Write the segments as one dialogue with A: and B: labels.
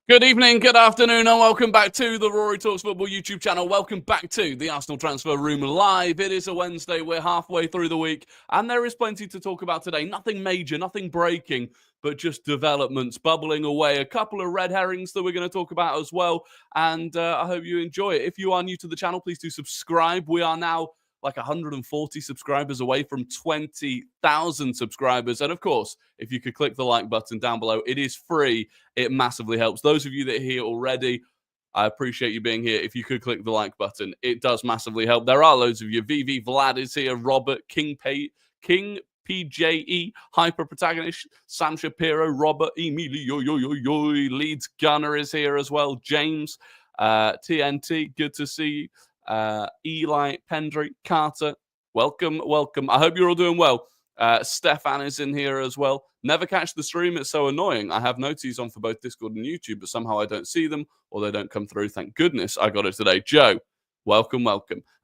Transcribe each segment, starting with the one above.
A: Good evening, good afternoon, and welcome back to the Rory Talks Football YouTube channel. Welcome back to the Arsenal Transfer Room Live. It is a Wednesday, we're halfway through the week, and there is plenty to talk about today. Nothing major, nothing breaking, but just developments bubbling away. A couple of red herrings that we're going to talk about as well, and I hope you enjoy it. If you are new to the channel, please do subscribe. We are now like 140 subscribers away from 20,000 subscribers. And of course, if you could click the like button down below, it is free. It massively helps. Those of you that are here already, I appreciate you being here. If you could click the like button, it does massively help. There are loads of you. VV Vlad is here. Robert, King PJE, Hyper Protagonist, Sam Shapiro, Robert, Emilio, Leeds Gunner is here as well. James, TNT, good to see you. Eli, Pendry, Carter, welcome. I hope you're all doing well. Stefan is in here as well. Never catch the stream, it's so annoying. I have noties on for both Discord and YouTube, but somehow I don't see them or they don't come through. Thank goodness I got it today. Joe, welcome.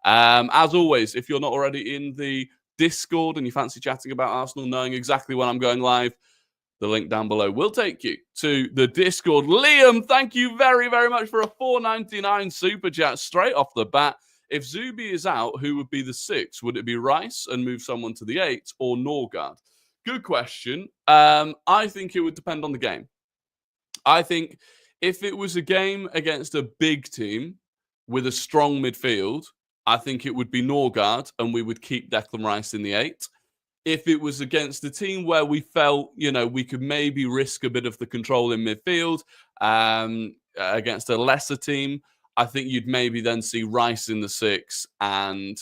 A: As always, if you're not already in the Discord and you fancy chatting about Arsenal, knowing exactly when I'm going live, the link down below will take you to the Discord. Liam, thank you very, very much for a $4.99 super chat straight off the bat. If Zubi is out, who would be the 6? Would it be Rice and move someone to the 8 or Norgard? Good question. I think it would depend on the game. I think if it was a game against a big team with a strong midfield, I think it would be Norgard and we would keep Declan Rice in the 8. If it was against a team where we felt, we could maybe risk a bit of the control in midfield against a lesser team, I think you'd maybe then see Rice in the 6 and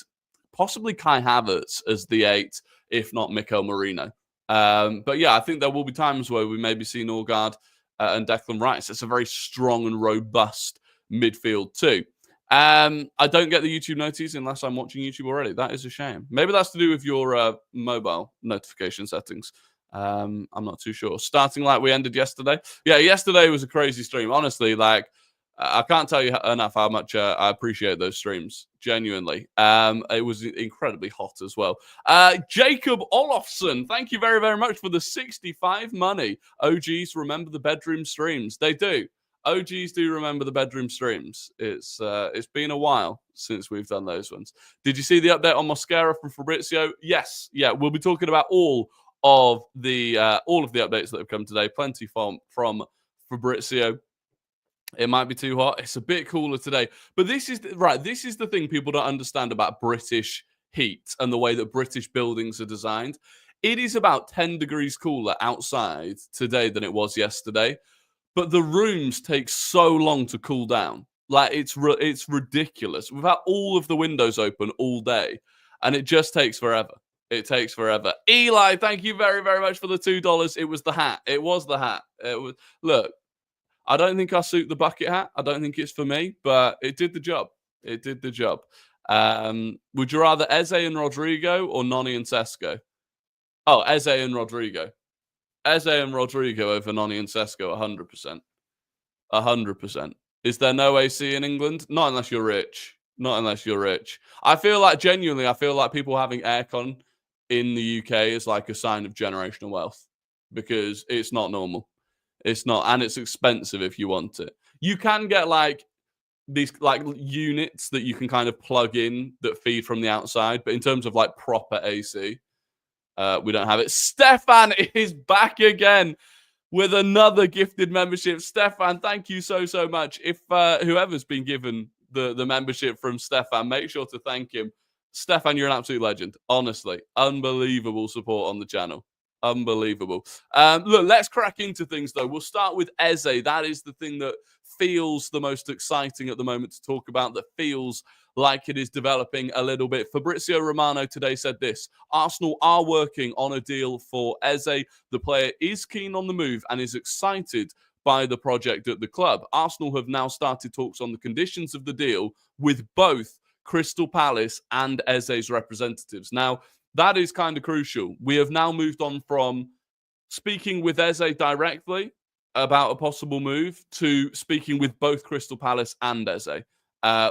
A: possibly Kai Havertz as the 8, if not Mikel Merino. But yeah, I think there will be times where we maybe see Norgard and Declan Rice. It's a very strong and robust midfield too. I don't get the YouTube notices unless I'm watching YouTube already. That is a shame. Maybe that's to do with your mobile notification settings. I'm not too sure. Starting like we ended yesterday. Yeah, yesterday was a crazy stream. Honestly, I can't tell you enough how much I appreciate those streams. Genuinely. It was incredibly hot as well. Jacob Olofsson, thank you very, very much for the 65 money. OGs remember the bedroom streams. They do. OGs do remember the bedroom streams. It's been a while since we've done those ones. Did you see the update on Mosquera from Fabrizio? Yes. Yeah, we'll be talking about all of the updates that have come today. Plenty from Fabrizio. It might be too hot. It's a bit cooler today. But this is the thing people don't understand about British heat and the way that British buildings are designed. It is about 10 degrees cooler outside today than it was yesterday. But the rooms take so long to cool down. It's ridiculous. We've had all of the windows open all day, and it just takes forever. It takes forever. Eli, thank you very, very much for the $2. It was the hat. It was the hat. Look, I don't think I suit the bucket hat. I don't think it's for me, but it did the job. It did the job. Would you rather Eze and Rodrigo or Noni and Sesko? Oh, Eze and Rodrigo. Eze and Rodrigo over Noni and Sesko, 100%. 100%. Is there no AC in England? Not unless you're rich. Not unless you're rich. I feel like people having aircon in the UK is like a sign of generational wealth because it's not normal. It's not, and it's expensive if you want it. You can get these units that you can kind of plug in that feed from the outside, but in terms of proper AC, we don't have it. Stefan is back again with another gifted membership. Stefan, thank you so much. If whoever's been given the membership from Stefan, make sure to thank him. Stefan, you're an absolute legend. Honestly, unbelievable support on the channel. Unbelievable. Look, let's crack into things, though. We'll start with Eze. That is the thing that feels the most exciting at the moment to talk about, that feels like it is developing a little bit. Fabrizio Romano today said this: Arsenal are working on a deal for Eze. The player is keen on the move and is excited by the project at the club. Arsenal have now started talks on the conditions of the deal with both Crystal Palace and Eze's representatives. Now, that is kind of crucial. We have now moved on from speaking with Eze directly about a possible move to speaking with both Crystal Palace and Eze,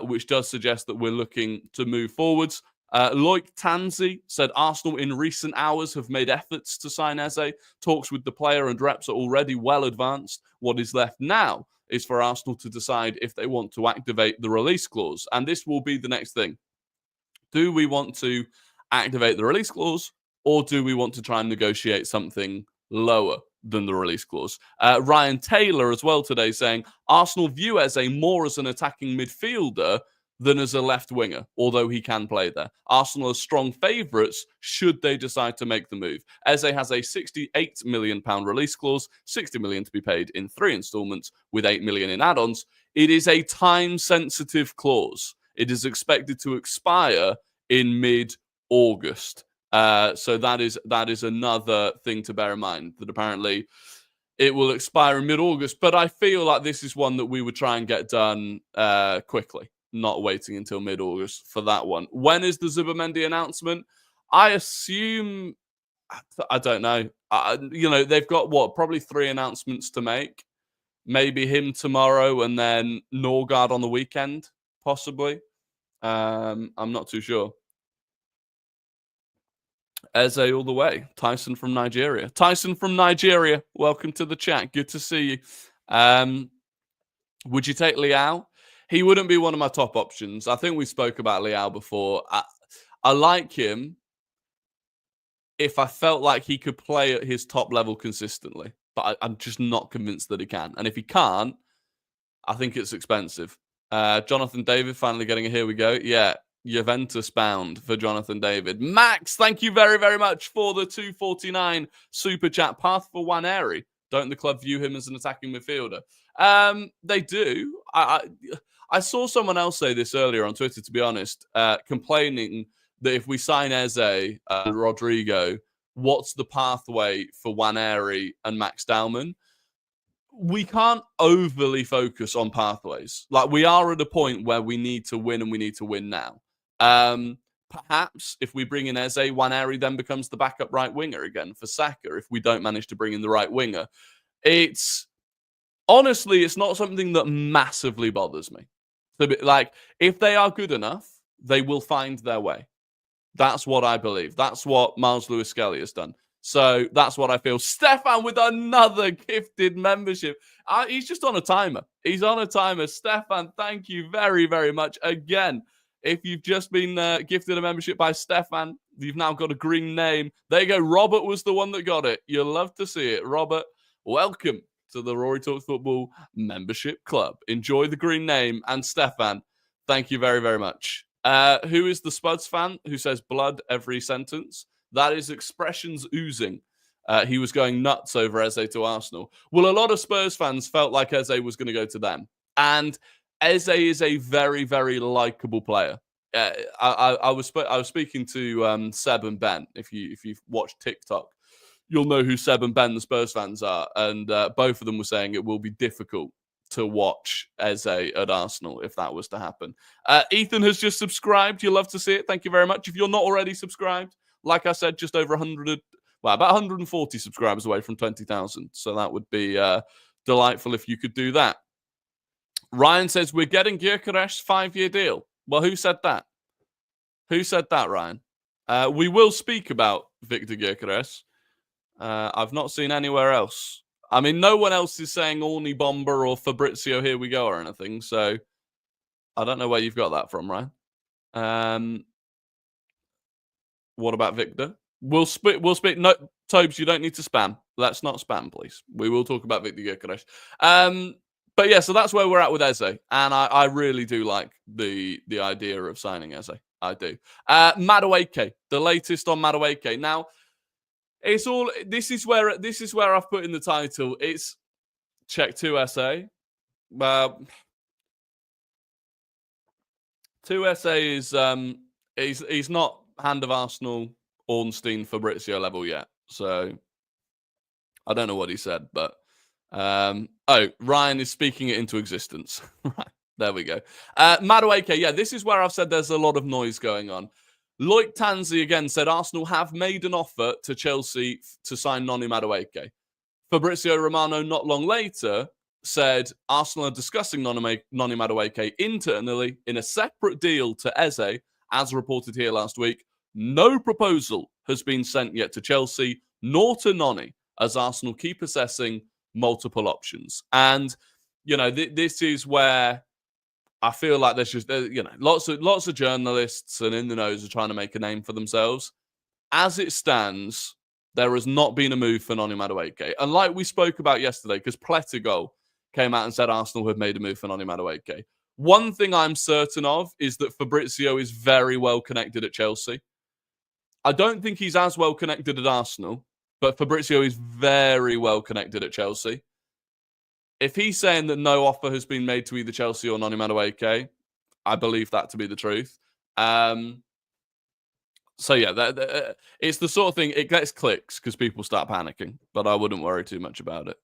A: which does suggest that we're looking to move forwards. Loic Tanzi said Arsenal in recent hours have made efforts to sign Eze. Talks with the player and reps are already well advanced. What is left now is for Arsenal to decide if they want to activate the release clause. And this will be the next thing. Do we want to activate the release clause, or do we want to try and negotiate something lower than the release clause? Ryan Taylor as well today saying, Arsenal view Eze more as an attacking midfielder than as a left winger, although he can play there. Arsenal are strong favourites should they decide to make the move. Eze has a £68 million release clause, £60 million to be paid in 3 instalments with £8 million in add-ons. It is a time-sensitive clause. It is expected to expire in mid-August. So that is another thing to bear in mind, that apparently it will expire in mid-August. But I feel like this is one that we would try and get done quickly, not waiting until mid-August for that one. When is the Zubimendi announcement? I assume, I don't know. They've got, probably 3 announcements to make. Maybe him tomorrow and then Norgard on the weekend, possibly. I'm not too sure. Eze all the way. Tyson from Nigeria. Tyson from Nigeria, welcome to the chat. Good to see you. Would you take Leao? He wouldn't be one of my top options. I think we spoke about Leao before. I like him if I felt like he could play at his top level consistently. But I'm just not convinced that he can. And if he can't, I think it's expensive. Jonathan David finally getting a here we go. Yeah, Juventus bound for Jonathan David. Max, thank you very, very much for the 249 super chat. Path for Waneri. Don't the club view him as an attacking midfielder? They do. I saw someone else say this earlier on Twitter, to be honest, complaining that if we sign Eze and Rodrigo, what's the pathway for Waneri and Max Dowman? We can't overly focus on pathways. Like, we are at a point where we need to win, and we need to win now. Perhaps if we bring in Eze, Waneri then becomes the backup right winger again for Saka if we don't manage to bring in the right winger. Honestly, it's not something that massively bothers me. So, like, if they are good enough, they will find their way. That's what I believe. That's what Miles Lewis-Skelly has done. So that's what I feel. Stefan with another gifted membership. He's just on a timer. He's on a timer. Stefan, thank you very, very much. Again, if you've just been gifted a membership by Stefan, you've now got a green name. There you go. Robert was the one that got it. You'll love to see it. Robert, welcome to the Rory Talks Football membership club. Enjoy the green name. And Stefan, thank you very, very much. Who is the Spuds fan who says blood every sentence? That is Expressions Oozing. He was going nuts over Eze to Arsenal. Well, a lot of Spurs fans felt like Eze was going to go to them. And Eze is a very, very likable player. I was speaking to Seb and Ben. If you've watched TikTok, you'll know who Seb and Ben, the Spurs fans, are. And both of them were saying it will be difficult to watch Eze at Arsenal if that was to happen. Ethan has just subscribed. You'll love to see it. Thank you very much. If you're not already subscribed, like I said, just over 100, about 140 subscribers away from 20,000. So that would be delightful if you could do that. Ryan says, we're getting Gyokeres 5-year deal. Well, who said that? Who said that, Ryan? We will speak about Victor Gyokeres. I've not seen anywhere else. I mean, no one else is saying Orny Bomber or Fabrizio here we go or anything. So I don't know where you've got that from, Ryan. What about Victor? We'll speak. No, Tobes, you don't need to spam. Let's not spam, please. We will talk about Victor Gyokeres. But yeah, so that's where we're at with Eze. And I really do like the idea of signing Eze. I do. Madueke, the latest on Madueke. Now, it's all. This is where I've put in the title. It's check 2SA. 2SA is he's not hand of Arsenal, Ornstein, Fabrizio level yet. So I don't know what he said, but Ryan is speaking it into existence. Right, there we go. Madueke, yeah, this is where I've said there's a lot of noise going on. Loic Tanzi again said Arsenal have made an offer to Chelsea to sign Noni Madueke. Fabrizio Romano not long later said Arsenal are discussing Noni Madueke internally in a separate deal to Eze, as reported here last week. No proposal has been sent yet to Chelsea, nor to Noni, as Arsenal keep assessing multiple options. And this is where I feel like there's just, lots of journalists and in the knows are trying to make a name for themselves. As it stands, there has not been a move for Noni Madueke. And like we spoke about yesterday, because Plettigol came out and said Arsenal had made a move for Noni Madueke. One thing I'm certain of is that Fabrizio is very well connected at Chelsea. I don't think he's as well connected at Arsenal, but Fabrizio is very well connected at Chelsea. If he's saying that no offer has been made to either Chelsea or Noni Madueke, I believe that to be the truth. So yeah, it's the sort of thing, it gets clicks because people start panicking, but I wouldn't worry too much about it.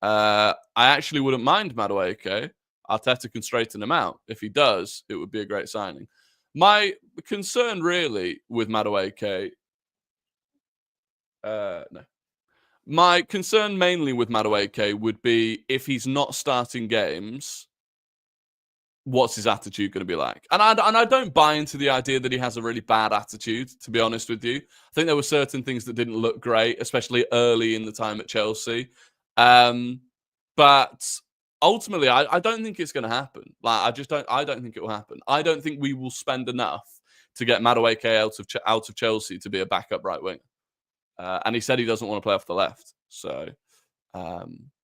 A: I actually wouldn't mind Madueke. Arteta can straighten him out. If he does, it would be a great signing. My concern really with Madueke, no. My concern mainly with Madueke would be if he's not starting games, what's his attitude going to be like? And I don't buy into the idea that he has a really bad attitude, to be honest with you. I think there were certain things that didn't look great, especially early in the time at Chelsea. But ultimately, I don't think it's going to happen. I don't think it will happen. I don't think we will spend enough to get Madueke out of Chelsea to be a backup right wing. And he said he doesn't want to play off the left. So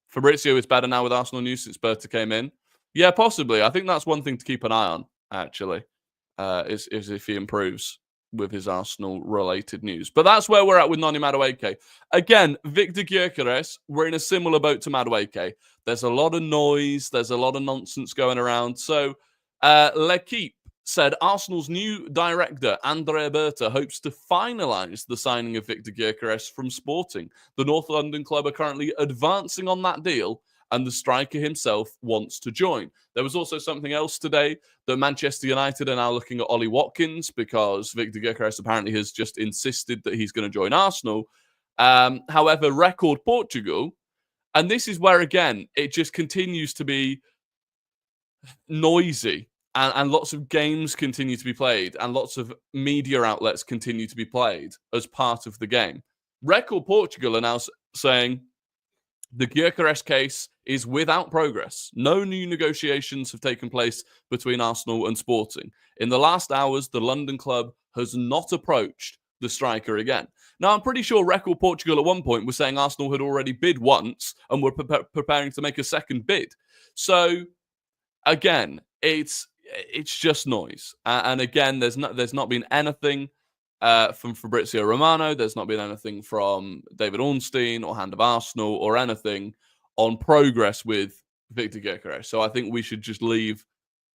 A: Fabrizio is better now with Arsenal news since Berta came in. Yeah, possibly. I think that's one thing to keep an eye on, actually, is if he improves with his Arsenal-related news. But that's where we're at with Noni Madueke. Again, Victor Gyokeres, we're in a similar boat to Madueke. There's a lot of noise. There's a lot of nonsense going around. So L'Equipe said Arsenal's new director, Andrea Berta, hopes to finalise the signing of Victor Gyokeres from Sporting. The North London club are currently advancing on that deal, and the striker himself wants to join. There was also something else today that Manchester United are now looking at Ollie Watkins because Victor Gyokeres apparently has just insisted that he's going to join Arsenal. However, Record Portugal, and this is where, again, it just continues to be noisy. And lots of games continue to be played and lots of media outlets continue to be played as part of the game. Record Portugal are now saying the Gyokeres case is without progress. No new negotiations have taken place between Arsenal and Sporting. In the last hours, the London club has not approached the striker again. Now, I'm pretty sure Record Portugal at one point was saying Arsenal had already bid once and were preparing to make a second bid. So, again, it's just noise. And again, there's not been anything from Fabrizio Romano. There's not been anything from David Ornstein or Hand of Arsenal or anything on progress with Victor Gyokeres. So I think we should just leave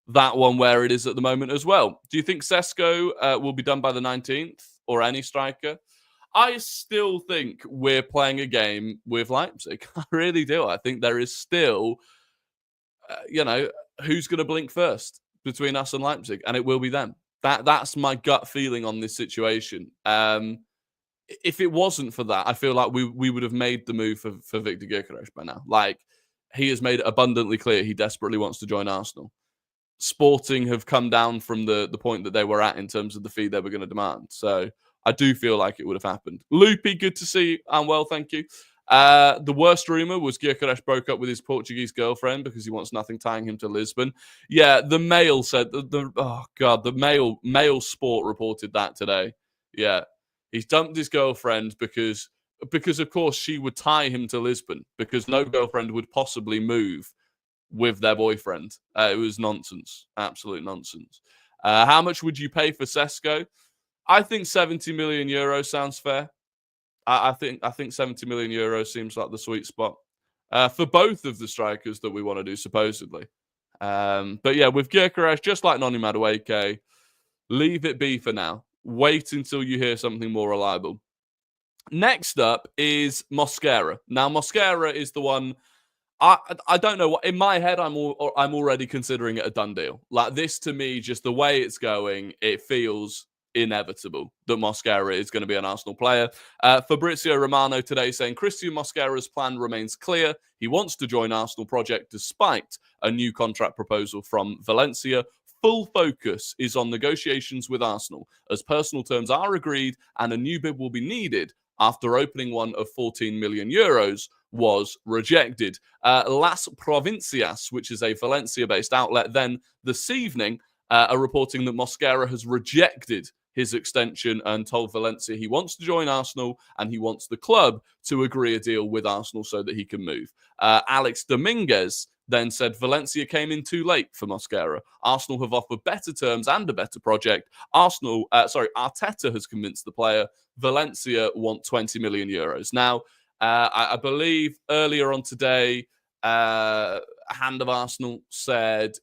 A: that one where it is at the moment as well. Do you think Sesko will be done by the 19th or any striker? I still think we're playing a game with Leipzig. I really do. I think there is still, who's going to blink first between us and Leipzig, and it will be them. That's my gut feeling on this situation. If it wasn't for that, I feel like we would have made the move for Victor Gyokeres by now. Like, he has made it abundantly clear he desperately wants to join Arsenal. Sporting have come down from the point that they were at in terms of the fee they were going to demand. So I do feel like it would have happened. Loopy, good to see you. I'm well, thank you. The worst rumor was Gyokeres broke up with his Portuguese girlfriend because he wants nothing tying him to Lisbon. Yeah, the Mail said the Mail Sport reported that today. Yeah, he's dumped his girlfriend because of course she would tie him to Lisbon because no girlfriend would possibly move with their boyfriend. It was nonsense, absolute nonsense. How much would you pay for Sesko? I think 70 million euros sounds fair. I think 70 million euros seems like the sweet spot for both of the strikers that we want to do, supposedly. But yeah, with Gyokeres, just like Noni Madueke, leave it be for now. Wait until you hear something more reliable. Next up is Mosquera. Now, Mosquera is the one. I don't know what in my head. I'm already considering it a done deal. Like this, to me, just the way it's going, it feels inevitable that Mosquera is going to be an Arsenal player. Fabrizio Romano today saying Christian Mosquera's plan remains clear. He wants to join Arsenal project despite a new contract proposal from Valencia. Full focus is on negotiations with Arsenal as personal terms are agreed and a new bid will be needed after opening one of 14 million euros was rejected. Las Provincias, which is a Valencia-based outlet, then this evening are reporting that Mosquera has rejected his extension and told Valencia he wants to join Arsenal and he wants the club to agree a deal with Arsenal so that he can move. Alex Dominguez then said Valencia came in too late for Mosquera. Arsenal have offered better terms and a better project. Arteta has convinced the player. Valencia want 20 million euros. Now, I believe earlier on today, a hand of Arsenal said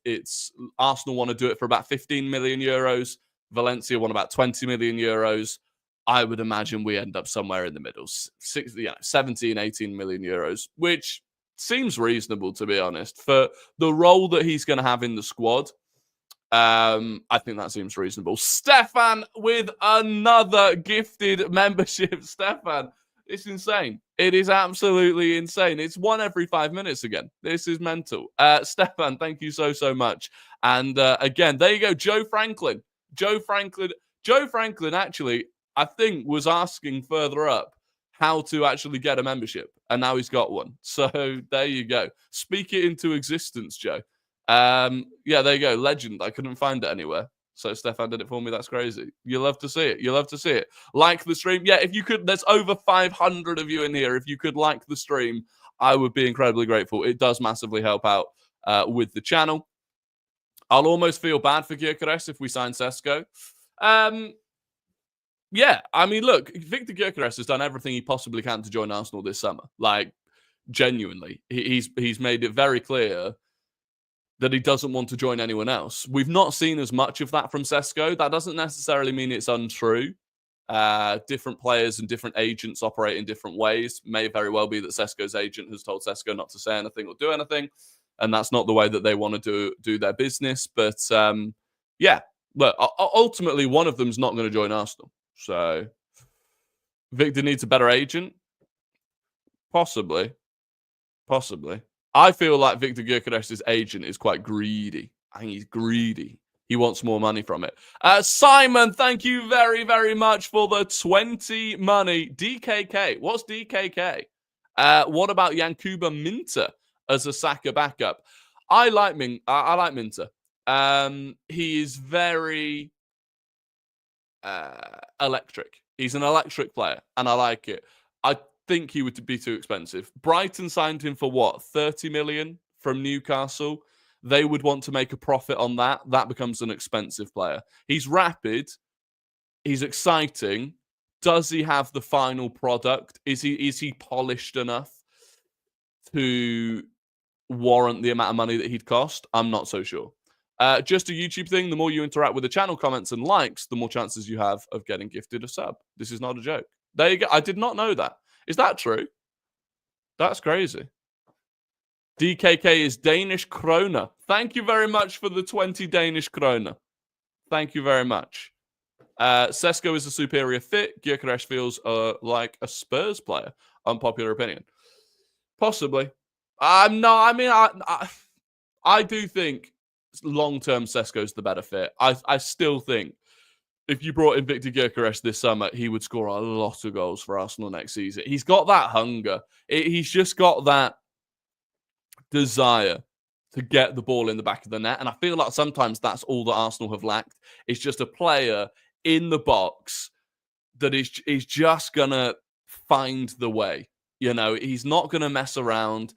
A: Arsenal want to do it for about 15 million euros. Valencia want about 20 million euros. I would imagine we end up somewhere in the middle, 17, 18 million euros, which seems reasonable, to be honest. For the role that he's going to have in the squad, I think that seems reasonable. Stefan with another gifted membership. Stefan, it's insane. It is absolutely insane. It's one every 5 minutes again. This is mental. Stefan, thank you so, so much. And again, there you go, Joe Franklin. Joe Franklin actually, I think, was asking further up how to actually get a membership, and now he's got one. So there you go. Speak it into existence, Joe. Yeah, there you go. Legend. I couldn't find it anywhere. So Stefan did it for me. That's crazy. You love to see it. You love to see it. Like the stream. Yeah, if you could, there's over 500 of you in here. If you could like the stream, I would be incredibly grateful. It does massively help out with the channel. I'll almost feel bad for Gyokeres if we sign Sesko. Yeah, I mean, look, Victor Gyokeres has done everything he possibly can to join Arsenal this summer. Like, genuinely. He's made it very clear that he doesn't want to join anyone else. We've not seen as much of that from Sesko. That doesn't necessarily mean it's untrue. Different players and different agents operate in different ways. May very well be that Sesko's agent has told Sesko not to say anything or do anything, and that's not the way that they want to do their business. But yeah, look, ultimately, one of them's not going to join Arsenal. So Victor needs a better agent? Possibly. I feel like Victor Gyokeres' agent is quite greedy. I think he's greedy. He wants more money from it. Simon, thank you very, very much for the 20 money. DKK. What's DKK? What about Yankuba Minter as a Saka backup? I like Minter. He is very electric. He's an electric player, and I like it. I think he would be too expensive. Brighton signed him for what? 30 million from Newcastle. They would want to make a profit on that. That becomes an expensive player. He's rapid. He's exciting. Does he have the final product? Is he polished enough to warrant the amount of money that he'd cost? I'm not so sure. Just a YouTube thing. The more you interact with the channel, comments and likes, the more chances you have of getting gifted a sub. This is not a joke. There you go. I did not know that. Is that true? That's crazy. DKK is Danish krona. Thank you very much for the 20 Danish krona. Thank you very much. Sesko is a superior fit. Gyokeres feels like a Spurs player. Unpopular opinion. Possibly. I do think long-term Sesko's the better fit. I still think if you brought in Victor Gyokeres this summer, he would score a lot of goals for Arsenal next season. He's got that hunger. He's just got that desire to get the ball in the back of the net. And I feel like sometimes that's all that Arsenal have lacked. It's just a player in the box that is just going to find the way. You know, he's not going to mess around.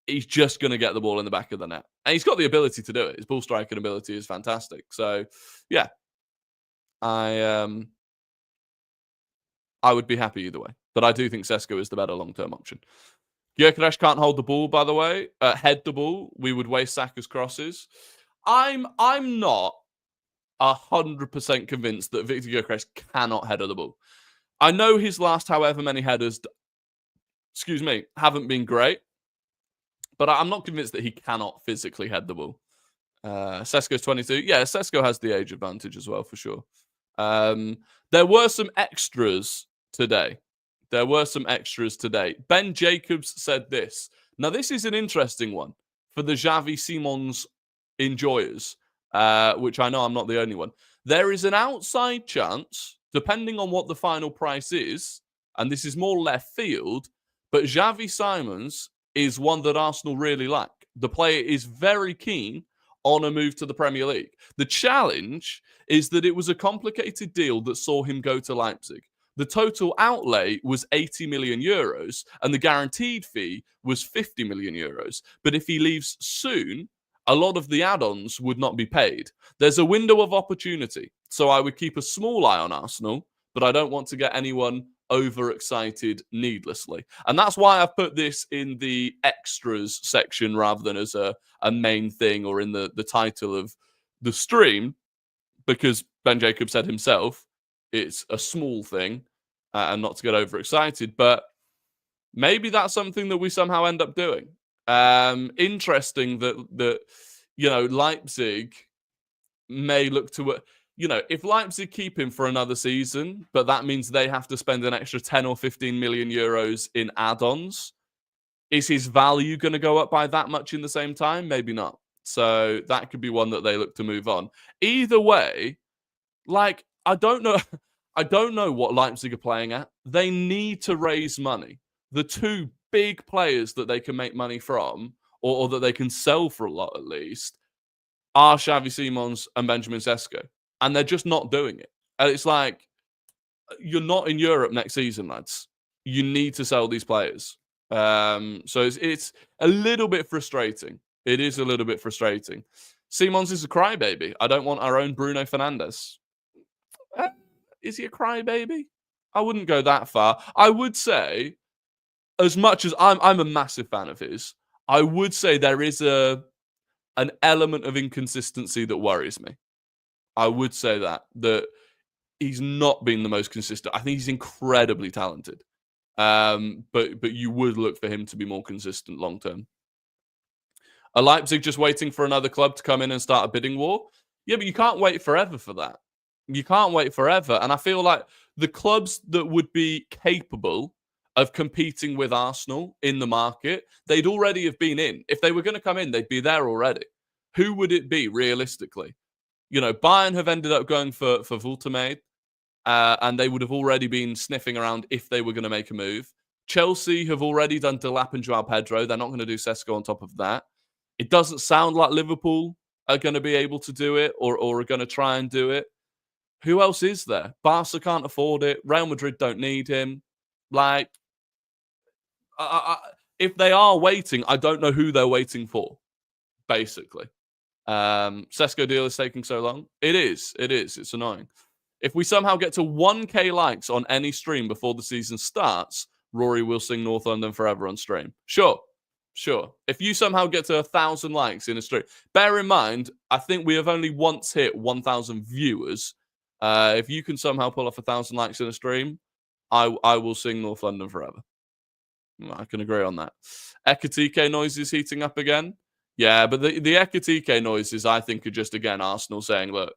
A: He's just going to get the ball in the back of the net. And he's got the ability to do it. His ball striking ability is fantastic. So, yeah. I would be happy either way. But I do think Sesko is the better long-term option. Gyokeres can't hold the ball, by the way. Head the ball. We would waste Saka's crosses. I'm not 100% convinced that Victor Gyokeres cannot header the ball. I know his last however many headers, haven't been great. But I'm not convinced that he cannot physically head the ball. Sesko's 22. Yeah, Sesko has the age advantage as well, for sure. There were some extras today. Ben Jacobs said this. Now, this is an interesting one for the Javi Simons enjoyers, which I know I'm not the only one. There is an outside chance, depending on what the final price is, and this is more left field, But Javi Simons is one that Arsenal really like. The player is very keen on a move to the Premier League. The challenge is that it was a complicated deal that saw him go to Leipzig. The total outlay was 80 million euros and the guaranteed fee was 50 million euros. But if he leaves soon, a lot of the add-ons would not be paid. There's a window of opportunity. So I would keep a small eye on Arsenal, but I don't want to get anyone overexcited needlessly. And that's why I've put this in the extras section rather than as a main thing or in the title of the stream, because Ben Jacobs said himself, it's a small thing and not to get overexcited, but maybe that's something that we somehow end up doing. Interesting that Leipzig may look to if Leipzig keep him for another season, but that means they have to spend an extra 10 or 15 million euros in add-ons, is his value going to go up by that much in the same time? Maybe not. So that could be one that they look to move on. Either way, I don't know what Leipzig are playing at. They need to raise money. The two big players that they can make money from, or that they can sell for a lot at least, are Xavi Simons and Benjamin Sesko. And they're just not doing it. And it's like, you're not in Europe next season, lads. You need to sell these players. So it's a little bit frustrating. It is a little bit frustrating. Simons is a crybaby. I don't want our own Bruno Fernandes. Is he a crybaby? I wouldn't go that far. I would say, as much as I'm a massive fan of his, I would say there is an element of inconsistency that worries me. I would say that he's not been the most consistent. I think he's incredibly talented. But you would look for him to be more consistent long term. Are Leipzig just waiting for another club to come in and start a bidding war? Yeah, but you can't wait forever for that. You can't wait forever. And I feel like the clubs that would be capable of competing with Arsenal in the market, they'd already have been in. If they were going to come in, they'd be there already. Who would it be realistically? Bayern have ended up going for Woltemade, and they would have already been sniffing around if they were going to make a move. Chelsea have already done Delap and Joao Pedro. They're not going to do Sesko on top of that. It doesn't sound like Liverpool are going to be able to do it or are going to try and do it. Who else is there? Barca can't afford it. Real Madrid don't need him. If they are waiting, I don't know who they're waiting for, basically. Sesko deal is taking so long. It is. It's annoying. If we somehow get to 1K likes on any stream before the season starts, Rory will sing North London Forever on stream. Sure. If you somehow get to 1,000 likes in a stream, bear in mind, I think we have only once hit 1,000 viewers. If you can somehow pull off 1,000 likes in a stream, I will sing North London Forever. I can agree on that. Ekatike noises heating up again. Yeah, but the Ekatike noises, I think, are just, again, Arsenal saying, look,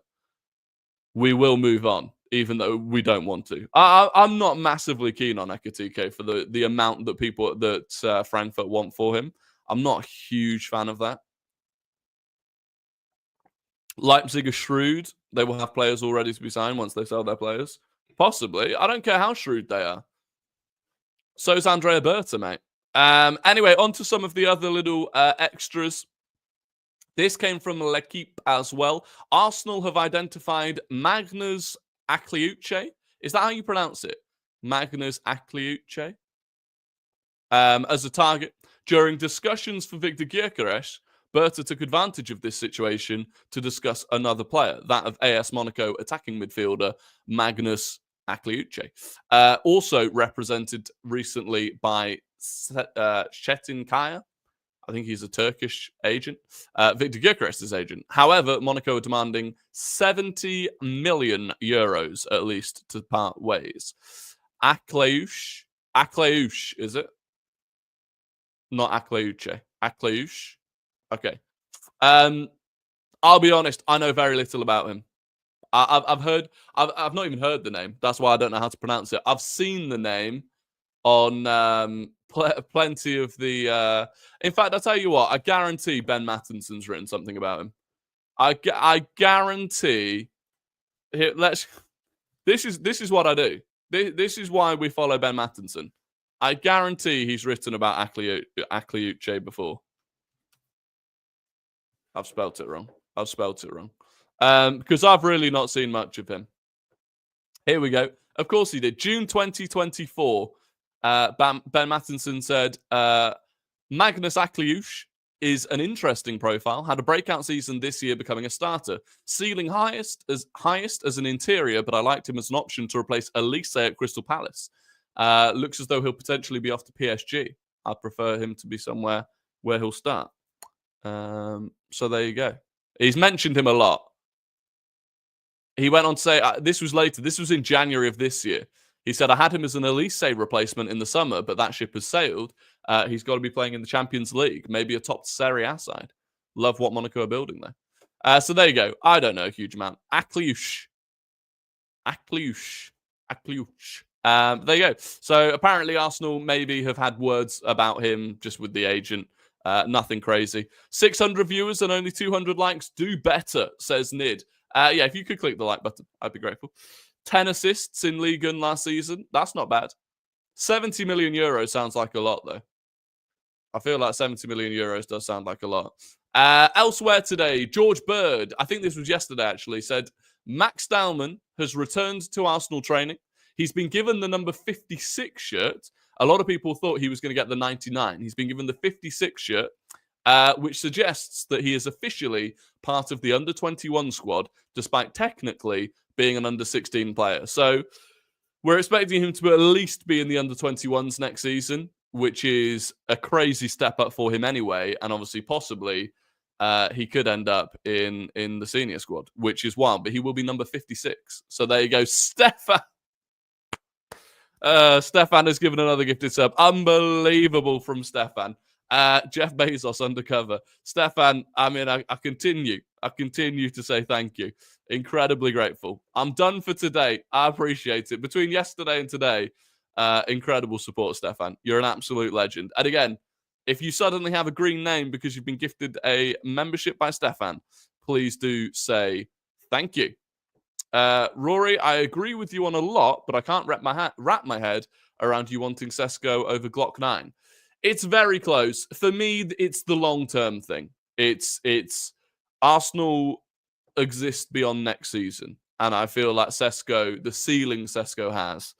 A: we will move on, even though we don't want to. I'm not massively keen on Ekatike for the amount that people that Frankfurt want for him. I'm not a huge fan of that. Leipzig are shrewd. They will have players all ready to be signed once they sell their players. Possibly. I don't care how shrewd they are. So is Andrea Berta, mate. Anyway, on to some of the other little extras. This came from L'Equipe as well. Arsenal have identified Magnus Akliuche. Is that how you pronounce it? Magnus Akliuche? As a target. During discussions for Victor Gyokeres, Berta took advantage of this situation to discuss another player, that of AS Monaco attacking midfielder Magnus Akliuche. Also represented recently by Çetin Kaya. I think he's a Turkish agent. Victor Gyokeres' agent. However, Monaco are demanding 70 million euros at least to part ways. Akliuche, is it? Not Akliuche. Akliuche. Okay. I'll be honest. I know very little about him. I've not even heard the name. That's why I don't know how to pronounce it. I've seen the name on plenty of the. In fact, I'll tell you what. I guarantee Ben Mattinson's written something about him. I guarantee. Here, this is what I do. This is why we follow Ben Mattinson. I guarantee he's written about Akliuche before. I've spelt it wrong. Because I've really not seen much of him. Here we go. Of course he did. June 2024, Ben Mattinson said, Magnus Akliuche is an interesting profile. Had a breakout season this year, becoming a starter. Ceiling highest as an interior, but I liked him as an option to replace Elise at Crystal Palace. Looks as though he'll potentially be off to PSG. I'd prefer him to be somewhere where he'll start. So there you go. He's mentioned him a lot. He went on to say, this was later. This was in January of this year. He said, I had him as an Elise replacement in the summer, but that ship has sailed. He's got to be playing in the Champions League, maybe a top Serie A side. Love what Monaco are building there. So there you go. I don't know a huge amount. Akliuche. There you go. So apparently Arsenal maybe have had words about him just with the agent. Nothing crazy. 600 viewers and only 200 likes. Do better, says Nid. Yeah, if you could click the like button, I'd be grateful. 10 assists in Ligue 1 last season. That's not bad. 70 million euros sounds like a lot, though. I feel like 70 million euros does sound like a lot. Elsewhere today, George Bird, I think this was yesterday actually, said Max Dallman has returned to Arsenal training. He's been given the number 56 shirt. A lot of people thought he was going to get the 99. He's been given the 56 shirt, which suggests that he is officially part of the under-21 squad, despite technically being an under-16 player. So we're expecting him to at least be in the under-21s next season, which is a crazy step up for him anyway. And obviously, possibly, he could end up in the senior squad, which is wild. But he will be number 56. So there you go. Stefan has given another gifted sub. Unbelievable from Stefan. Jeff Bezos undercover. Stefan, I mean, I continue to say thank you. Incredibly grateful. I'm done for today. I appreciate it. Between yesterday and today, incredible support, Stefan. You're an absolute legend. And again, if you suddenly have a green name because you've been gifted a membership by Stefan, please do say thank you. Rory, I agree with you on a lot, but I can't wrap my head around you wanting Sesko over Glock 9. It's very close. For me, it's the long-term thing. It's Arsenal exist beyond next season. And I feel like Sesko, the ceiling Sesko has,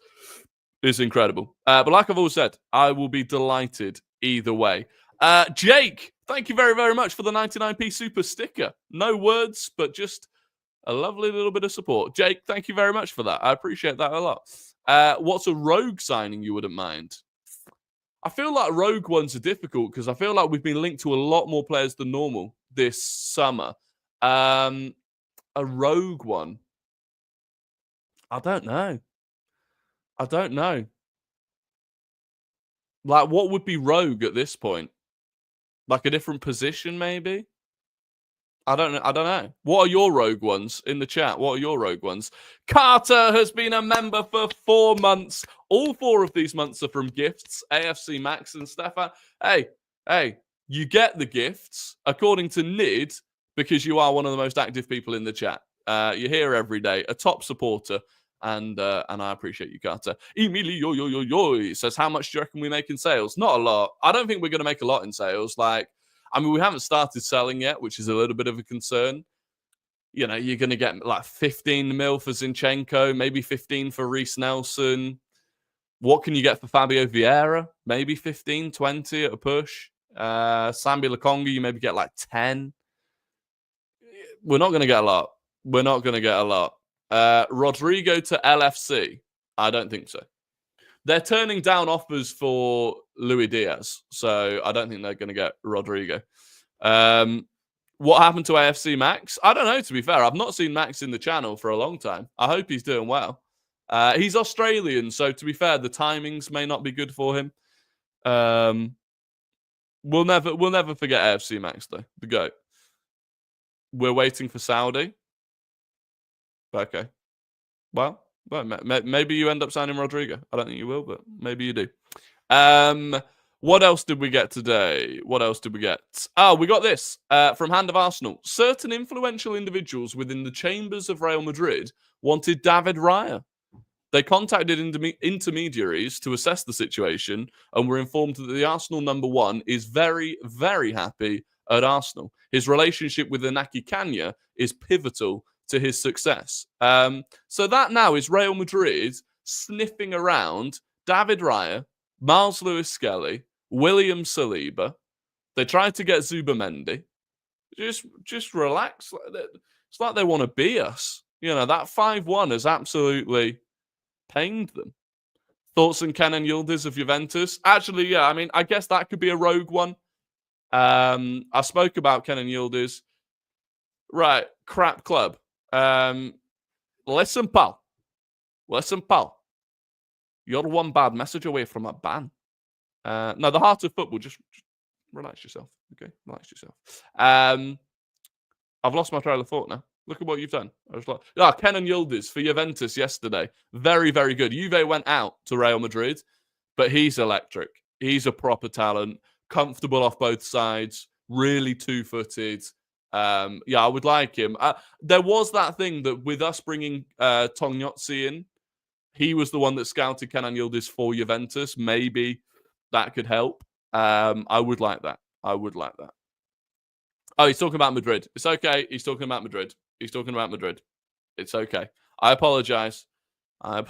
A: is incredible. But like I've always said, I will be delighted either way. Jake, thank you very, very much for the 99p super sticker. No words, but just a lovely little bit of support. Jake, thank you very much for that. I appreciate that a lot. What's a rogue signing you wouldn't mind? I feel like rogue ones are difficult because I feel like we've been linked to a lot more players than normal this summer. A rogue one. I don't know. Like, what would be rogue at this point? Like a different position, maybe? I don't know. What are your rogue ones in the chat? What are your rogue ones? Carter has been a member for 4 months. All 4 of these months are from gifts. AFC Max and Stefan. Hey, you get the gifts according to Nid because you are one of the most active people in the chat. You're here every day, a top supporter, and I appreciate you, Carter. Emilio says, how much do you reckon we make in sales? Not a lot. I don't think we're going to make a lot in sales. I mean, we haven't started selling yet, which is a little bit of a concern. You know, you're going to get like 15 mil for Zinchenko, maybe 15 for Reece Nelson. What can you get for Fabio Vieira? Maybe 15, 20 at a push. Sambi Lokonga, you maybe get like 10. We're not going to get a lot. Rodrigo to LFC? I don't think so. They're turning down offers for Luis Diaz, so I don't think they're going to get Rodrigo. What happened to AFC Max? I don't know, to be fair. I've not seen Max in the channel for a long time. I hope he's doing well. He's Australian, so to be fair, the timings may not be good for him. We'll never forget AFC Max, though. The GOAT. We're waiting for Saudi. Okay. Well, maybe you end up signing Rodrigo. I don't think you will, but maybe you do. What else did we get today? Oh, we got this from Hand of Arsenal. Certain influential individuals within the chambers of Real Madrid wanted David Raya. They contacted intermediaries to assess the situation and were informed that the Arsenal number one is very, very happy at Arsenal. His relationship with Inaki Kanya is pivotal to his success. So that now is Real Madrid sniffing around David Raya, Miles Lewis-Skelly, William Saliba. They tried to get Zubamendi. Just relax. It's like they want to be us. You know, that 5-1 has absolutely pained them. Thoughts on Kenan Yildiz of Juventus? Actually, yeah, I mean, I guess that could be a rogue one. I spoke about Kenan Yildiz. Right, crap club. Listen, pal. You're one bad message away from a ban. No, the heart of football, just relax yourself. Okay, relax yourself. I've lost my trail of thought now. Look at what you've done. I was like, Kenan Yildiz for Juventus yesterday. Very, very good. Juve went out to Real Madrid, but he's electric. He's a proper talent, comfortable off both sides, really two-footed. I would like him. There was that thing that with us bringing Tognozzi in, he was the one that scouted Kenan Yildiz for Juventus. Maybe that could help. I would like that. Oh, he's talking about Madrid. It's okay. He's talking about Madrid. It's okay. I apologize. I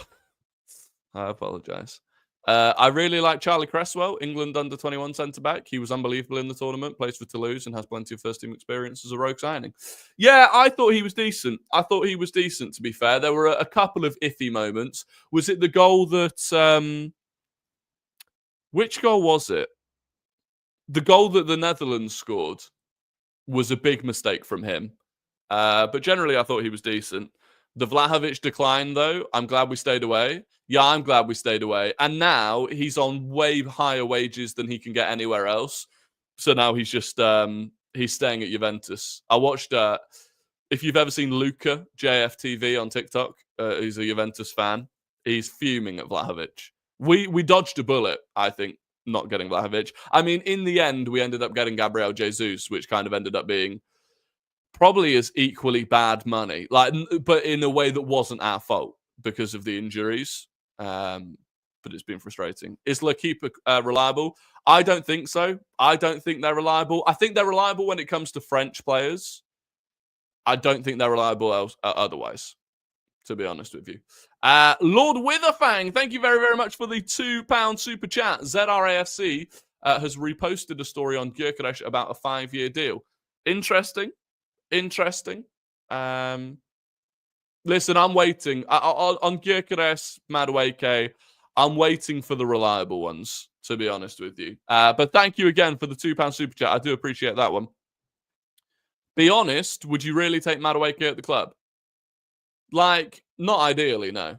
A: apologize. I really like Charlie Cresswell, England under-21 centre-back. He was unbelievable in the tournament, plays for Toulouse and has plenty of first-team experience as a rogue signing. Yeah, I thought he was decent. To be fair. There were a couple of iffy moments. Was it the goal that... which goal was it? The goal that the Netherlands scored was a big mistake from him. But generally, I thought he was decent. The Vlahovic decline, though, I'm glad we stayed away. Yeah, I'm glad we stayed away. And now he's on way higher wages than he can get anywhere else. So now he's just he's staying at Juventus. I watched, if you've ever seen Luca, JFTV on TikTok, he's a Juventus fan. He's fuming at Vlahovic. We dodged a bullet, I think, not getting Vlahovic. I mean, in the end, we ended up getting Gabriel Jesus, which kind of ended up being probably as equally bad money, but in a way that wasn't our fault because of the injuries. But it's been frustrating. Is L'Equipe reliable? I don't think so. I don't think they're reliable. I think they're reliable when it comes to French players. I don't think they're reliable otherwise, to be honest with you. Lord Witherfang, thank you very, very much for the £2 super chat. ZRAFC has reposted a story on Gyokeres about a 5-year deal. Interesting. Listen, I'm waiting. On Gyokeres, Madueke, I'm waiting for the reliable ones, to be honest with you. But thank you again for the £2 super chat. I do appreciate that one. Be honest, would you really take Madueke at the club? Not ideally, no.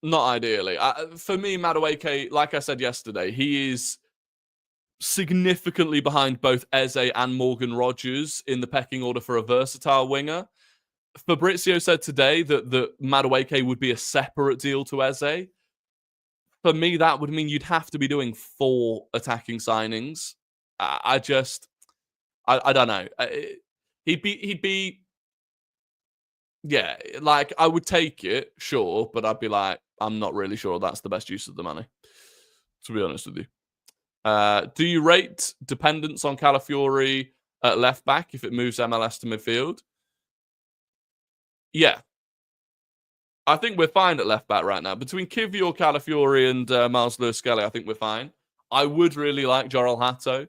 A: Not ideally. For me, Madueke, like I said yesterday, he is significantly behind both Eze and Morgan Rogers in the pecking order for a versatile winger. Fabrizio said today that Madueke would be a separate deal to Eze. For me, that would mean you'd have to be doing 4 attacking signings. I don't know. He'd be yeah, I would take it, sure, but I'd be like, I'm not really sure that's the best use of the money, to be honest with you. Do you rate dependence on Calafiori at left back if it moves MLS to midfield? Yeah. I think we're fine at left back right now. Between Kivior, Calafiori, and Miles Lewis-Skelly, I think we're fine. I would really like Joral Hato.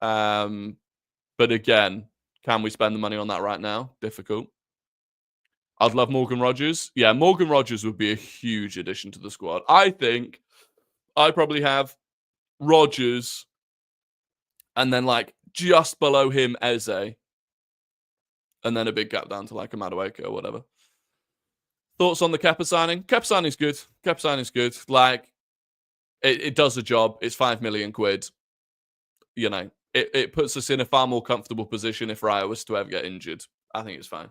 A: But again, can we spend the money on that right now? Difficult. I'd love Morgan Rogers. Yeah, Morgan Rogers would be a huge addition to the squad. I think I probably have Rogers and then just below him Eze, and then a big gap down to a Madueke or whatever. Thoughts on the Kepa signing? Kepa signing's good. It does the job. It's £5 million. You know, it puts us in a far more comfortable position if Raya was to ever get injured. I think it's fine.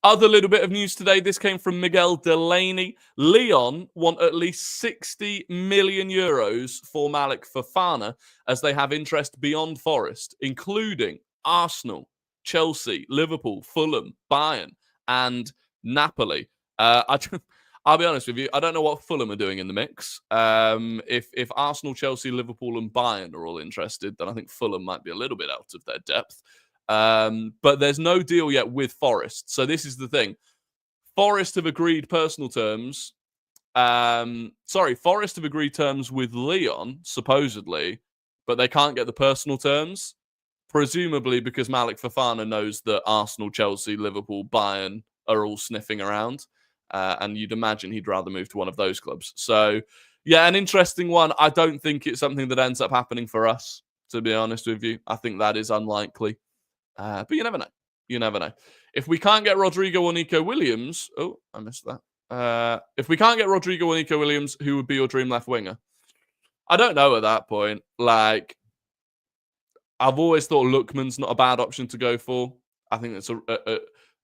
A: Other little bit of news today. This came from Miguel Delaney. Lyon want at least 60 million euros for Malik Fofana as they have interest beyond Forest, including Arsenal, Chelsea, Liverpool, Fulham, Bayern, and Napoli. I'll be honest with you. I don't know what Fulham are doing in the mix. If Arsenal, Chelsea, Liverpool, and Bayern are all interested, then I think Fulham might be a little bit out of their depth. But there's no deal yet with Forest. So this is the thing. Forest have agreed personal terms. Forest have agreed terms with Leon, supposedly, but they can't get the personal terms. Presumably because Malik Fofana knows that Arsenal, Chelsea, Liverpool, Bayern are all sniffing around. And you'd imagine he'd rather move to one of those clubs. So, yeah, an interesting one. I don't think it's something that ends up happening for us, to be honest with you. I think that is unlikely. But you never know. You never know. If we can't get Rodrigo or Nico Williams... Oh, I missed that. If we can't get Rodrigo or Nico Williams, who would be your dream left winger? I don't know at that point. Like, I've always thought Lookman's not a bad option to go for. I think it's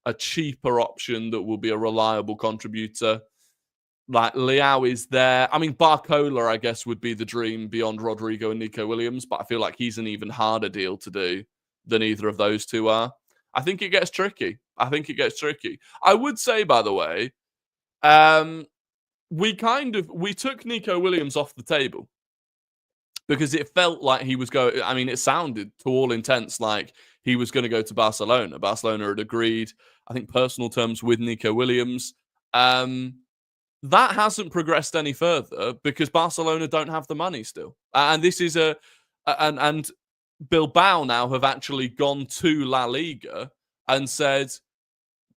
A: a cheaper option that will be a reliable contributor. Like, Leao is there. I mean, Barcola, I guess, would be the dream beyond Rodrigo and Nico Williams, but I feel like he's an even harder deal to do than either of those two are. I think it gets tricky. I would say, by the way, we took Nico Williams off the table because it felt like he was going. I mean, it sounded to all intents like he was going to go to Barcelona. Barcelona had agreed, I think, personal terms with Nico Williams. That hasn't progressed any further because Barcelona don't have the money still. And this is and Bilbao now have actually gone to La Liga and said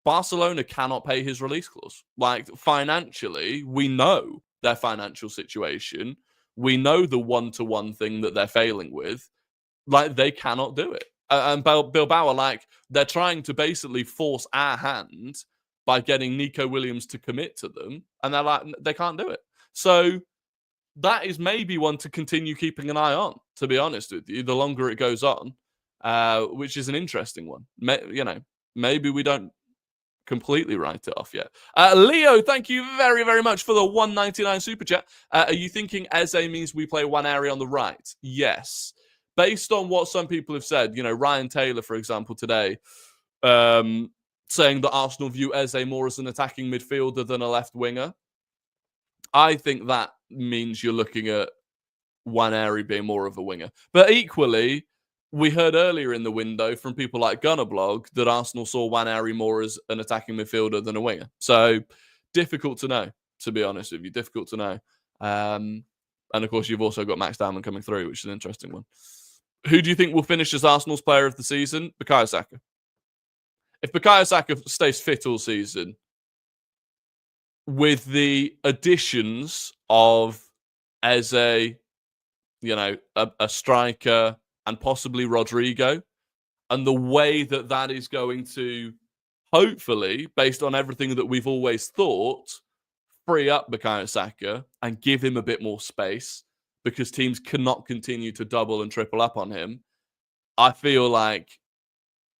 A: Barcelona cannot pay his release clause. Like, financially, we know their financial situation. We know the one-to-one thing that they're failing with. Like, they cannot do it. And Bilbao are like, they're trying to basically force our hand by getting Nico Williams to commit to them. And they're like, they can't do it. So that is maybe one to continue keeping an eye on, to be honest with you, the longer it goes on, which is an interesting one. Maybe we don't completely write it off yet. Leo, thank you very, very much for the 199 super chat. Are you thinking Eze means we play one area on the right? Yes. Based on what some people have said, Ryan Taylor, for example, today, saying that Arsenal view Eze more as an attacking midfielder than a left winger. I think that means you're looking at Nwaneri being more of a winger. But equally, we heard earlier in the window from people like Gunnerblog that Arsenal saw Nwaneri more as an attacking midfielder than a winger. So difficult to know, to be honest with you. Difficult to know. And of course, you've also got Max Diamond coming through, which is an interesting one. Who do you think will finish as Arsenal's player of the season? Bukayo Saka. If Bukayo Saka stays fit all season, with the additions of Eze, a striker, and possibly Rodrigo, and the way that is going to, hopefully, based on everything that we've always thought, free up Bukayo Saka and give him a bit more space because teams cannot continue to double and triple up on him, I feel like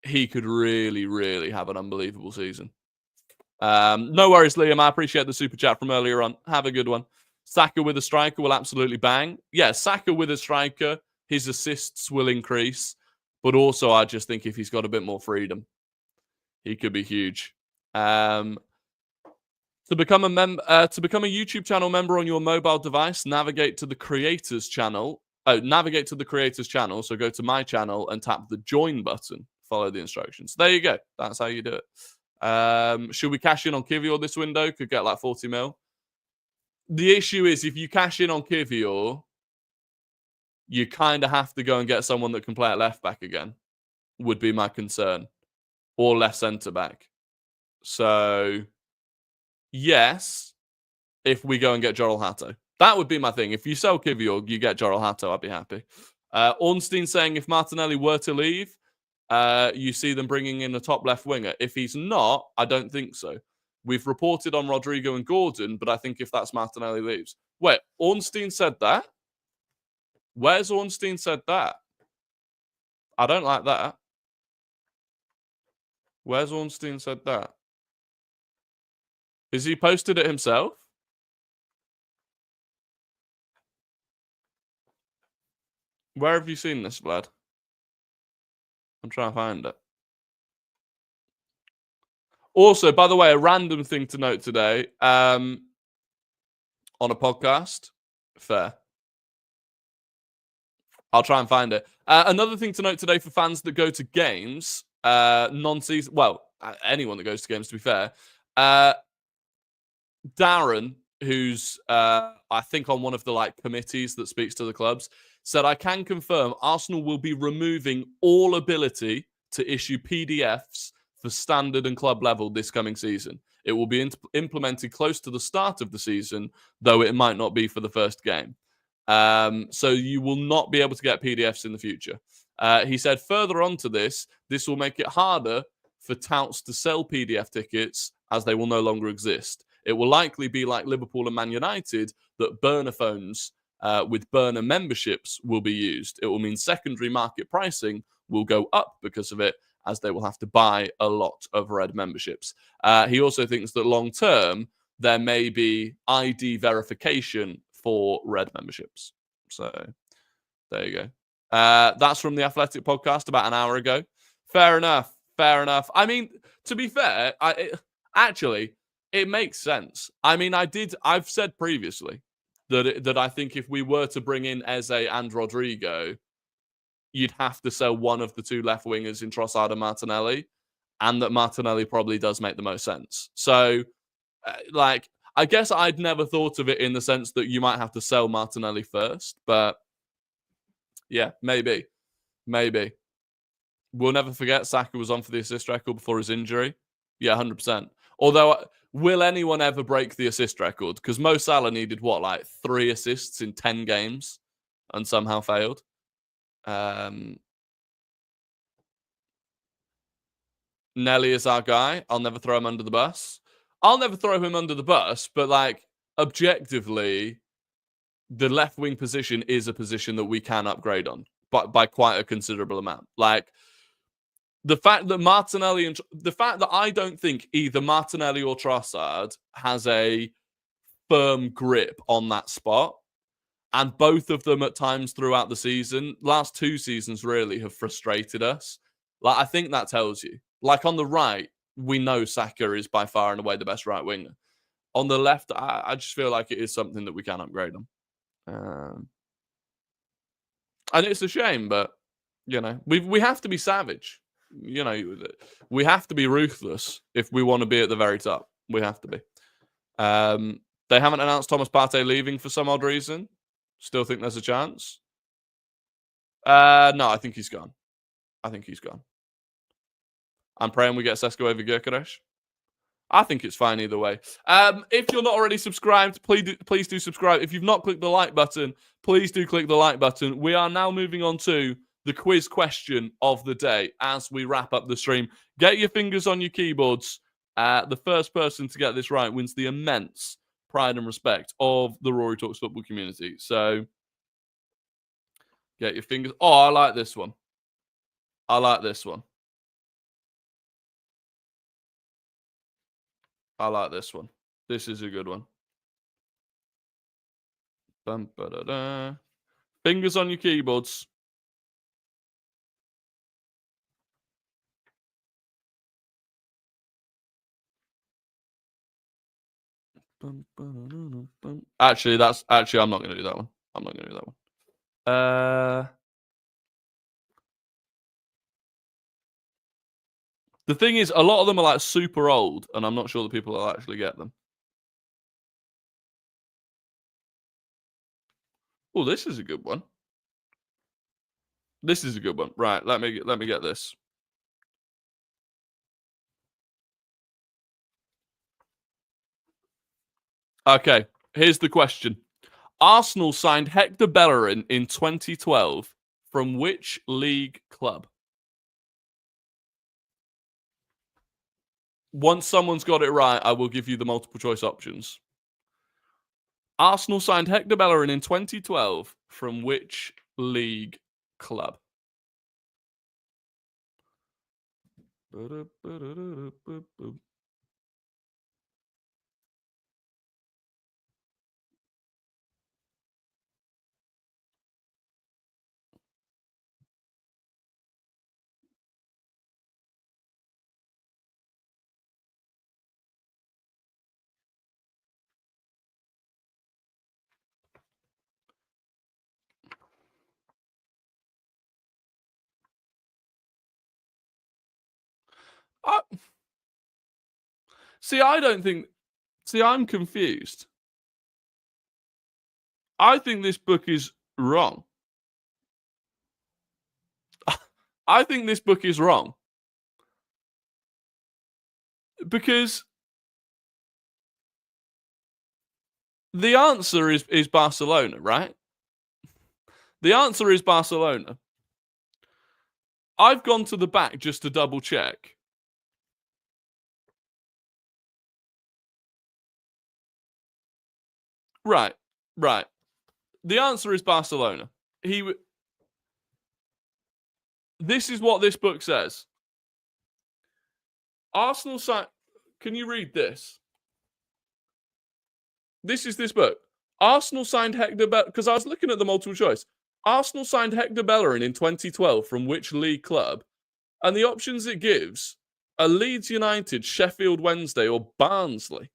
A: he could really, really have an unbelievable season. No worries, Liam. I appreciate the super chat from earlier on. Have a good one. Saka with a striker will absolutely bang. Yeah, Saka with a striker, his assists will increase. But also, I just think if he's got a bit more freedom, he could be huge. To become a YouTube channel member on your mobile device, navigate to the creators channel. Navigate to the creators channel. So go to my channel and tap the join button. Follow the instructions. There you go. That's how you do it. Should we cash in on Kivior this window? Could get like 40 mil. The issue is if you cash in on Kivior, you kind of have to go and get someone that can play at left back again, would be my concern. Or left centre back. So, yes, if we go and get Jorel Hato. That would be my thing. If you sell Kivior, you get Jorel Hato, I'd be happy. Ornstein saying if Martinelli were to leave, you see them bringing in a top left winger. If he's not, I don't think so. We've reported on Rodrigo and Gordon, but I think if that's Martinelli leaves. Wait, Ornstein said that? Where's Ornstein said that? I don't like that. Where's Ornstein said that? Has he posted it himself? Where have you seen this, Vlad? I'm trying to find it. Also, by the way, a random thing to note today on a podcast. Fair. I'll try and find it. Another thing to note today for fans that go to games, non-season, well, anyone that goes to games, to be fair, Darren, who's I think on one of the committees that speaks to the clubs, said, I can confirm Arsenal will be removing all ability to issue PDFs for standard and club level this coming season. It will be implemented close to the start of the season, though it might not be for the first game. So you will not be able to get PDFs in the future. He said further on to this will make it harder for touts to sell PDF tickets as they will no longer exist. It will likely be like Liverpool and Man United that burner phones with burner memberships will be used. It will mean secondary market pricing will go up because of it, as they will have to buy a lot of red memberships. He also thinks that long term, there may be ID verification for red memberships. So there you go. That's from the Athletic podcast about an hour ago. Fair enough. I mean, to be fair, it makes sense. I mean, I've said previously that I think if we were to bring in Eze and Rodrigo, you'd have to sell one of the two left wingers in Trossard and Martinelli, and that Martinelli probably does make the most sense. So, I guess I'd never thought of it in the sense that you might have to sell Martinelli first, but yeah, maybe. We'll never forget Saka was on for the assist record before his injury. Yeah, 100%. Although, will anyone ever break the assist record? Because Mo Salah needed, 3 assists in 10 games and somehow failed. Nelly is our guy. I'll never throw him under the bus. I'll never throw him under the bus, but objectively, the left wing position is a position that we can upgrade on by quite a considerable amount. The fact that I don't think either Martinelli or Trossard has a firm grip on that spot, and both of them at times throughout the season, last 2 seasons really have frustrated us. I think that tells you. On the right, we know Saka is by far and away the best right winger. On the left, I just feel like it is something that we can upgrade on. And it's a shame, but we have to be savage. We have to be ruthless if we want to be at the very top. We have to be. They haven't announced Thomas Partey leaving for some odd reason. Still think there's a chance. No, I think he's gone. I'm praying we get Sesko over Gyokeres. I think it's fine either way. If you're not already subscribed, please do subscribe. If you've not clicked the like button, please do click the like button. We are now moving on to the quiz question of the day as we wrap up the stream. Get your fingers on your keyboards. The first person to get this right wins the immense pride and respect of the Rory Talks Football community. So get your fingers. Oh, I like this one. This is a good one. Fingers on your keyboards. Actually, I'm not going to do that one. The thing is, a lot of them are super old, and I'm not sure that people will actually get them. Oh, this is a good one. Right, let me get this. Okay, here's the question. Arsenal signed Hector Bellerin in 2012 from which league club? Once someone's got it right, I will give you the multiple choice options. Arsenal signed Hector Bellerin in 2012 from which league club? I don't think... See, I'm confused. I think this book is wrong. I think this book is wrong. Because the answer is Barcelona, right? The answer is Barcelona. I've gone to the back just to double check. Right. The answer is Barcelona. This is what this book says. Arsenal signed... Can you read this? This is this book. Arsenal signed Hector Bellerin, because I was looking at the multiple choice. Arsenal signed Hector Bellerin in 2012 from which league club? And the options it gives are Leeds United, Sheffield Wednesday, or Barnsley.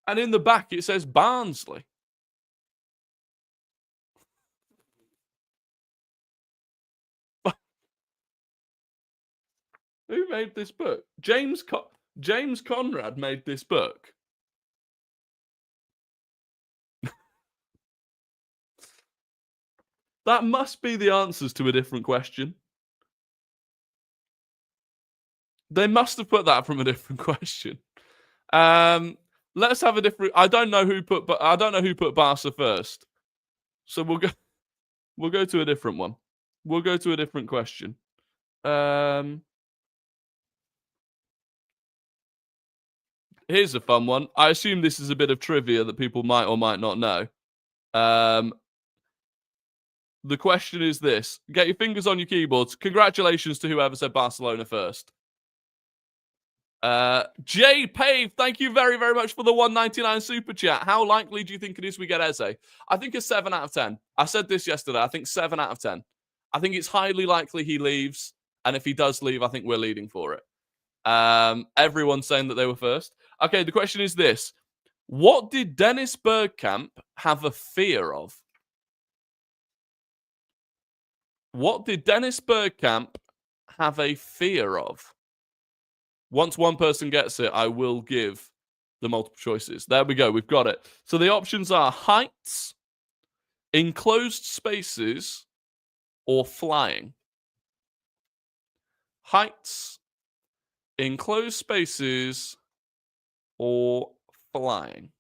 A: And in the back, it says Barnsley. Who made this book? James Conrad made this book. That must be the answers to a different question. They must have put that from a different question. Let's have a different... I don't know who put Barca first. So we'll go to a different one. We'll go to a different question. Here's a fun one. I assume this is a bit of trivia that people might or might not know. The question is this. Get your fingers on your keyboards. Congratulations to whoever said Barcelona first. Jay Pave, thank you very, very much for the 199 super chat. How likely do you think it is we get Eze? I think a 7 out of 10. I said this yesterday. I think 7 out of 10. I think it's highly likely he leaves. And if he does leave, I think we're leading for it. Everyone's saying that they were first. Okay, the question is this. What did Dennis Bergkamp have a fear of? What did Dennis Bergkamp have a fear of? Once one person gets it, I will give the multiple choices. There we go. We've got it. So the options are heights, enclosed spaces, or flying. Heights, enclosed spaces, or flying.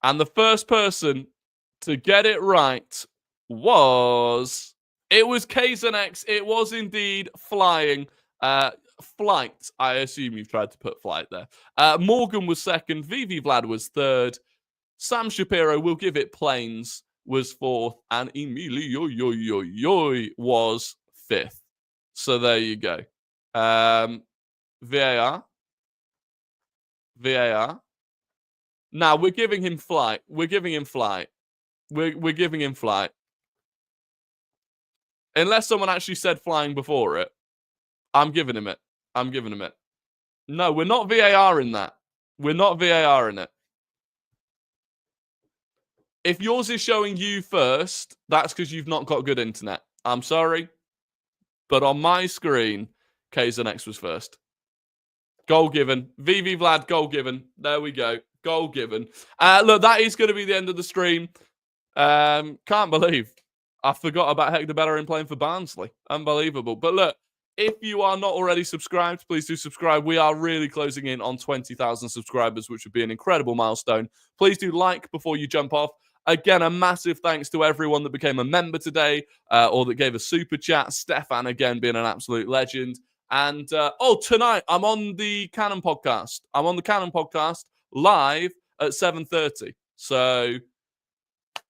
A: And the first person to get it right was... It was Kazanex. It was indeed flying. Flight. I assume you've tried to put flight there. Morgan was second. Vivi Vlad was third. Sam Shapiro, we'll give it planes, was fourth. And Emilio was fifth. So there you go. VAR. Now, we're giving him flight. We're giving him flight. Unless someone actually said flying before it. I'm giving him it. No, we're not VAR in that. We're not VAR in it. If yours is showing you first, that's because you've not got good internet. I'm sorry. But on my screen, Kazanex was first. Goal given. VV Vlad, goal given. There we go. Goal given. Look, that is going to be the end of the stream. Can't believe I forgot about Hector Bellerin playing for Barnsley. Unbelievable. But look, if you are not already subscribed, please do subscribe. We are really closing in on 20,000 subscribers, which would be an incredible milestone. Please do like before you jump off. Again, a massive thanks to everyone that became a member today or that gave a super chat. Stefan, again, being an absolute legend. And, tonight, I'm on the Cannon podcast. Live at 7:30. So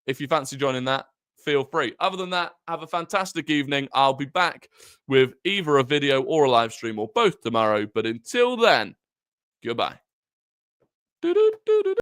A: if you fancy joining that, feel free. Other than that, have a fantastic evening. I'll be back with either a video or a live stream or both tomorrow. But until then, goodbye.